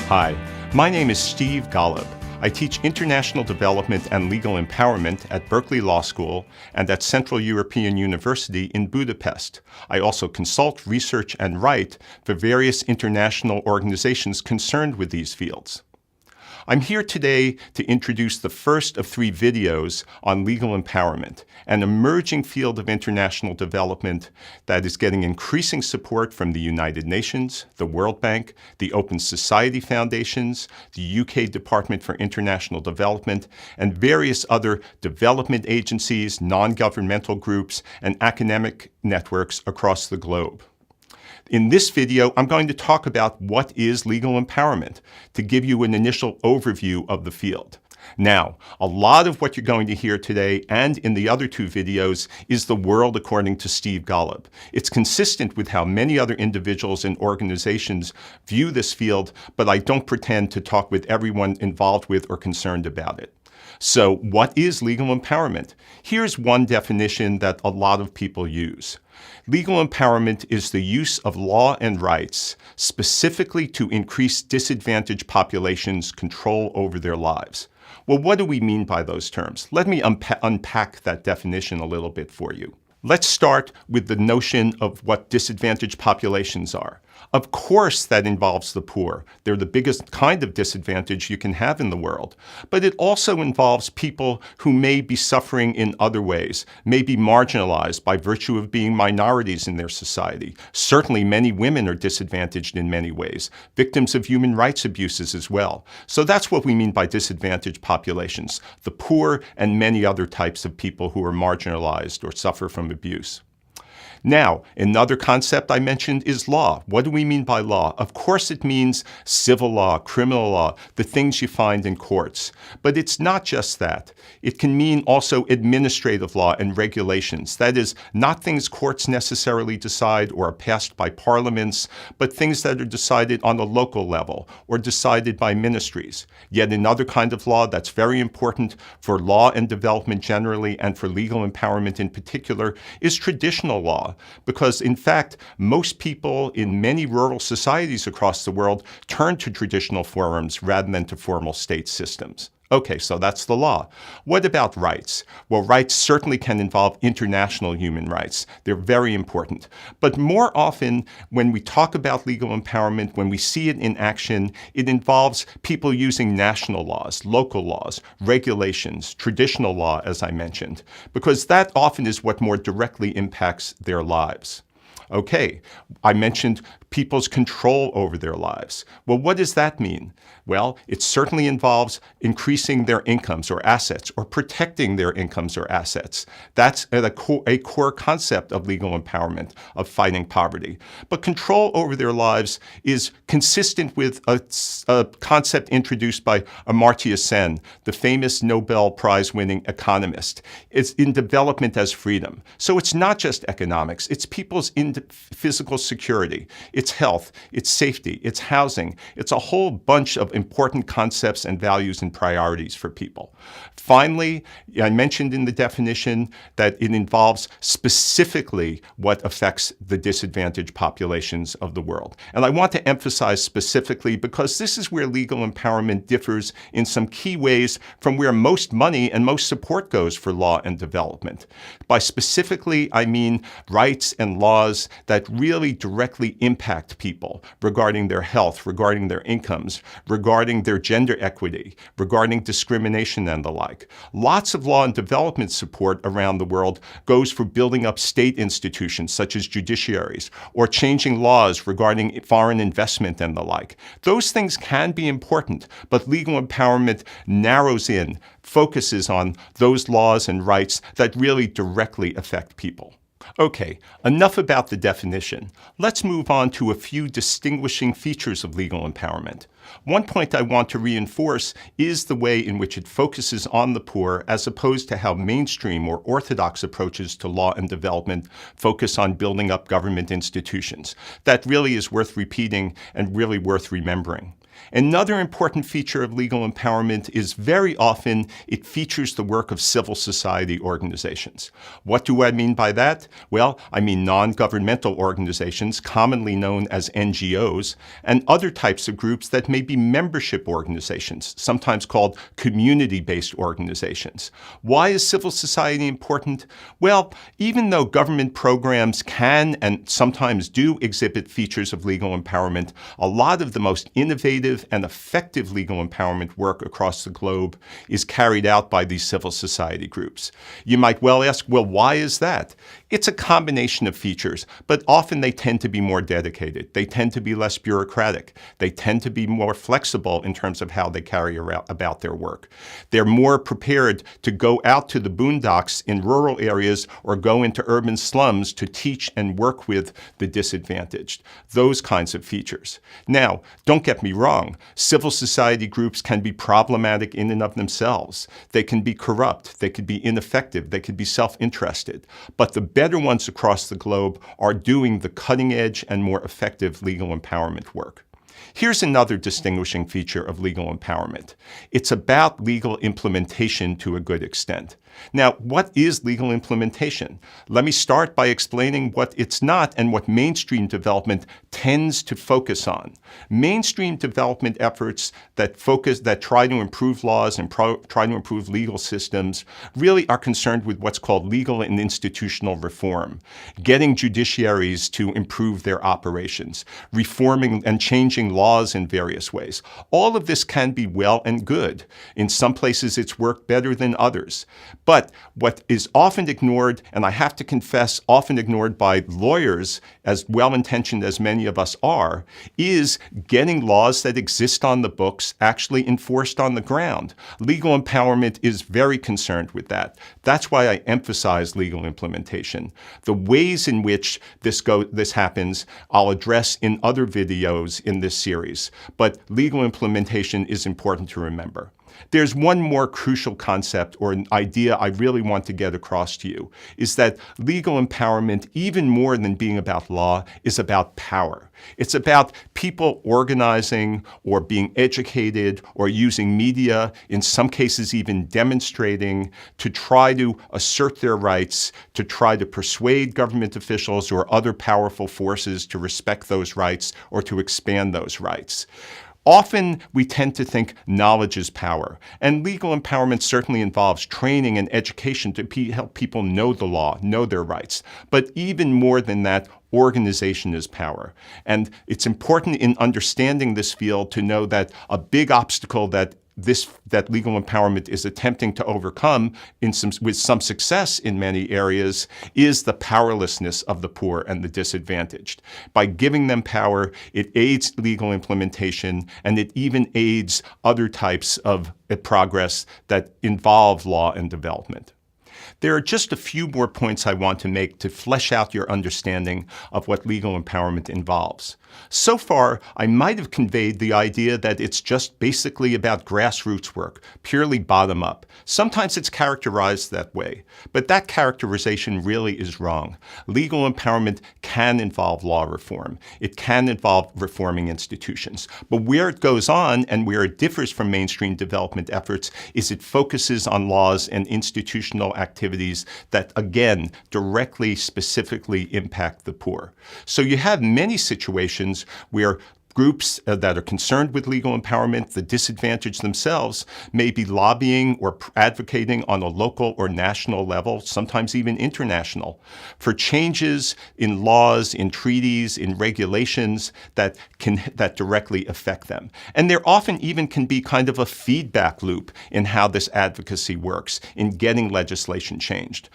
Hi, my name is Steve Golub. I teach international development and legal empowerment at Berkeley Law School and at Central European University in Budapest. I also consult, research, and write for various international organizations concerned with these fields. I'm here today to introduce the first of 3 videos on legal empowerment, an emerging field of international development that is getting increasing support from the United Nations, the World Bank, the Open Society Foundations, the UK Department for International Development, and various other development agencies, non-governmental groups, and academic networks across the globe. In this video, I'm going to talk about what is legal empowerment, to give you an initial overview of the field. Now, a lot of what you're going to hear today and in the other 2 videos is the world according to Steve Golub. It's consistent with how many other individuals and organizations view this field, but I don't pretend to talk with everyone involved with or concerned about it. So, what is legal empowerment? Here's one definition that a lot of people use. Legal empowerment is the use of law and rights specifically to increase disadvantaged populations' control over their lives. Well, what do we mean by those terms? Let me unpack that definition a little bit for you. Let's start with the notion of what disadvantaged populations are. Of course, that involves the poor. They're the biggest kind of disadvantage you can have in the world. But it also involves people who may be suffering in other ways, may be marginalized by virtue of being minorities in their society. Certainly, many women are disadvantaged in many ways, victims of human rights abuses as well. So that's what we mean by disadvantaged populations, the poor and many other types of people who are marginalized or suffer from abuse. Now, another concept I mentioned is law. What do we mean by law? Of course it means civil law, criminal law, the things you find in courts. But it's not just that. It can mean also administrative law and regulations. That is, not things courts necessarily decide or are passed by parliaments, but things that are decided on a local level or decided by ministries. Yet another kind of law that's very important for law and development generally and for legal empowerment in particular is traditional law. Because, in fact, most people in many rural societies across the world turn to traditional forms rather than to formal state systems. Okay, so that's the law. What about rights? Well, rights certainly can involve international human rights. They're very important. But more often, when we talk about legal empowerment, when we see it in action, it involves people using national laws, local laws, regulations, traditional law, as I mentioned, because that often is what more directly impacts their lives. Okay, I mentioned people's control over their lives. Well, what does that mean? Well, it certainly involves increasing their incomes or assets or protecting their incomes or assets. That's a core concept of legal empowerment, of fighting poverty. But control over their lives is consistent with a concept introduced by Amartya Sen, the famous Nobel Prize-winning economist. It's in development as freedom. So it's not just economics, it's people's physical security. It's health, it's safety, it's housing. It's a whole bunch of important concepts and values and priorities for people. Finally, I mentioned in the definition that it involves specifically what affects the disadvantaged populations of the world. And I want to emphasize specifically because this is where legal empowerment differs in some key ways from where most money and most support goes for law and development. By specifically, I mean rights and laws that really directly impact people regarding their health, regarding their incomes, regarding their gender equity, regarding discrimination and the like. Lots of law and development support around the world goes for building up state institutions such as judiciaries or changing laws regarding foreign investment and the like. Those things can be important, but legal empowerment narrows in, focuses on those laws and rights that really directly affect people. Okay, enough about the definition. Let's move on to a few distinguishing features of legal empowerment. One point I want to reinforce is the way in which it focuses on the poor as opposed to how mainstream or orthodox approaches to law and development focus on building up government institutions. That really is worth repeating and really worth remembering. Another important feature of legal empowerment is very often it features the work of civil society organizations. What do I mean by that? Well, I mean non-governmental organizations, commonly known as NGOs, and other types of groups that may be membership organizations, sometimes called community-based organizations. Why is civil society important? Well, even though government programs can and sometimes do exhibit features of legal empowerment, a lot of the most innovative and effective legal empowerment work across the globe is carried out by these civil society groups. You might well ask, well, why is that? It's a combination of features, but often they tend to be more dedicated. They tend to be less bureaucratic. They tend to be more flexible in terms of how they carry about their work. They're more prepared to go out to the boondocks in rural areas or go into urban slums to teach and work with the disadvantaged. Those kinds of features. Now, don't get me wrong. Civil society groups can be problematic in and of themselves. They can be corrupt. They could be ineffective. They could be self-interested. But the better ones across the globe are doing the cutting edge and more effective legal empowerment work. Here's another distinguishing feature of legal empowerment. It's about legal implementation to a good extent. Now, what is legal implementation? Let me start by explaining what it's not and what mainstream development tends to focus on. Mainstream development efforts that try to improve laws and try to improve legal systems really are concerned with what's called legal and institutional reform, getting judiciaries to improve their operations, reforming and changing laws in various ways. All of this can be well and good. In some places, it's worked better than others. But what is often ignored, and I have to confess, often ignored by lawyers, as well-intentioned as many of us are, is getting laws that exist on the books actually enforced on the ground. Legal empowerment is very concerned with that. That's why I emphasize legal implementation. The ways in which this happens, I'll address in other videos in this series. But legal implementation is important to remember. There's one more crucial concept or an idea I really want to get across to you, is that legal empowerment, even more than being about law, is about power. It's about people organizing or being educated or using media, in some cases even demonstrating, to try to assert their rights, to try to persuade government officials or other powerful forces to respect those rights or to expand those rights. Often we tend to think knowledge is power, and legal empowerment certainly involves training and education to help people know the law, know their rights. But even more than that, organization is power. And it's important in understanding this field to know that a big obstacle that legal empowerment is attempting to overcome with some success in many areas is the powerlessness of the poor and the disadvantaged. By giving them power, it aids legal implementation, and it even aids other types of progress that involve law and development. There are just a few more points I want to make to flesh out your understanding of what legal empowerment involves. So far, I might have conveyed the idea that it's just basically about grassroots work, purely bottom up. Sometimes it's characterized that way, but that characterization really is wrong. Legal empowerment can involve law reform. It can involve reforming institutions. But where it goes on and where it differs from mainstream development efforts is it focuses on laws and institutional activities that, again, directly, specifically impact the poor. So you have many situations where groups that are concerned with legal empowerment, the disadvantaged themselves, may be lobbying or advocating on a local or national level, sometimes even international, for changes in laws, in treaties, in regulations that directly affect them. And there often even can be kind of a feedback loop in how this advocacy works in getting legislation changed.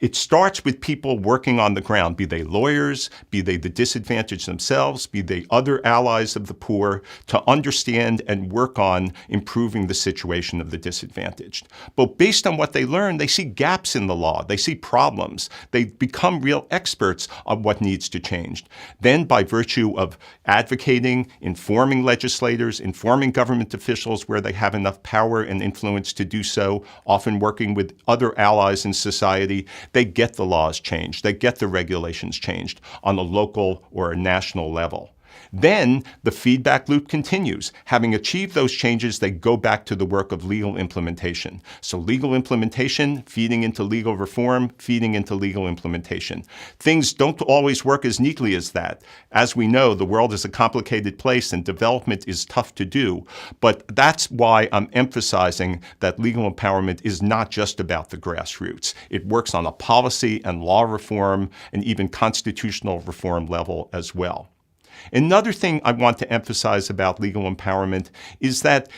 It starts with people working on the ground, be they lawyers, be they the disadvantaged themselves, be they other allies of the poor, to understand and work on improving the situation of the disadvantaged. But based on what they learn, they see gaps in the law. They see problems. They become real experts on what needs to change. Then, by virtue of advocating, informing legislators, informing government officials where they have enough power and influence to do so, often working with other allies in society, they get the laws changed. They get the regulations changed on a local or a national level. Then the feedback loop continues. Having achieved those changes, they go back to the work of legal implementation. So legal implementation, feeding into legal reform, feeding into legal implementation. Things don't always work as neatly as that. As we know, the world is a complicated place and development is tough to do. But that's why I'm emphasizing that legal empowerment is not just about the grassroots. It works on a policy and law reform and even constitutional reform level as well. Another thing I want to emphasize about legal empowerment is that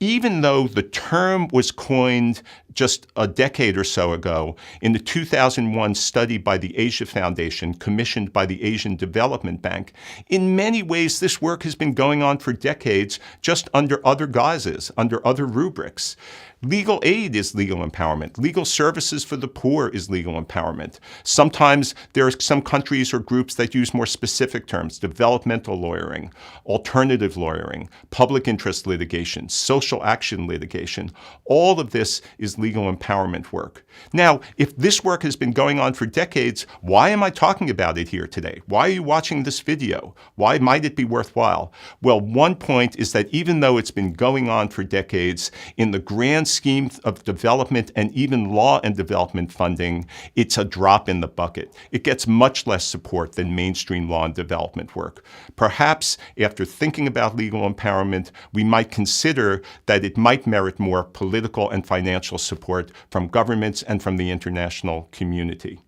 even though the term was coined just a decade or so ago in the 2001 study by the Asia Foundation, commissioned by the Asian Development Bank, in many ways this work has been going on for decades, just under other guises, under other rubrics. Legal aid is legal empowerment. Legal services for the poor is legal empowerment. Sometimes there are some countries or groups that use more specific terms: developmental lawyering, alternative lawyering, public interest litigation, social action litigation. All of this is legal empowerment work. Now, if this work has been going on for decades, why am I talking about it here today? Why are you watching this video? Why might it be worthwhile? Well, one point is that even though it's been going on for decades, in the grand scheme of development and even law and development funding, it's a drop in the bucket. It gets much less support than mainstream law and development work. Perhaps after thinking about legal empowerment, we might consider that it might merit more political and financial support from governments and from the international community.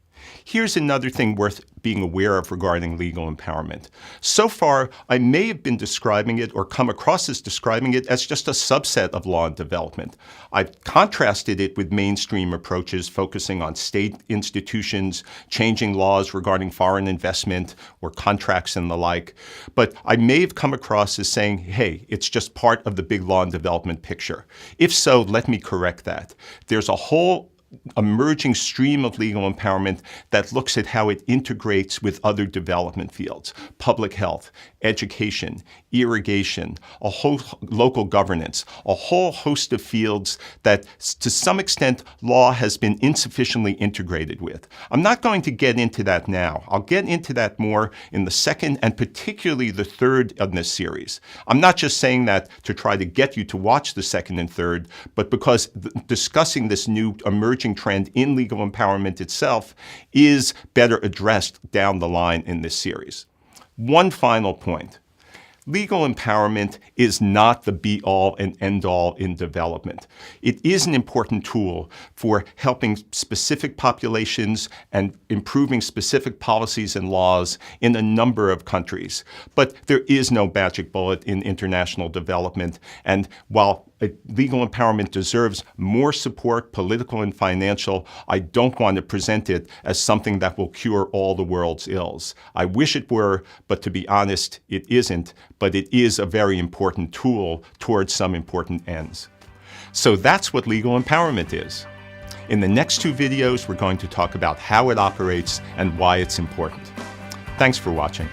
Here's another thing worth being aware of regarding legal empowerment. So far, I may have been describing it or come across as describing it as just a subset of law and development. I've contrasted it with mainstream approaches focusing on state institutions, changing laws regarding foreign investment or contracts and the like. But I may have come across as saying, hey, it's just part of the big law and development picture. If so, let me correct that. There's a whole emerging stream of legal empowerment that looks at how it integrates with other development fields: public health, education, irrigation, a whole local governance, a whole host of fields that to some extent law has been insufficiently integrated with. I'm not going to get into that now. I'll get into that more in the second and particularly the third of this series. I'm not just saying that to try to get you to watch the second and third, but because discussing this new emerging trend in legal empowerment itself is better addressed down the line in this series. One final point. Legal empowerment is not the be-all and end-all in development. It is an important tool for helping specific populations and improving specific policies and laws in a number of countries. But there is no magic bullet in international development, and while legal empowerment deserves more support, political and financial, I don't want to present it as something that will cure all the world's ills. I wish it were, but to be honest, it isn't. But it is a very important tool towards some important ends. So that's what legal empowerment is. In the next two videos, we're going to talk about how it operates and why it's important. Thanks for watching.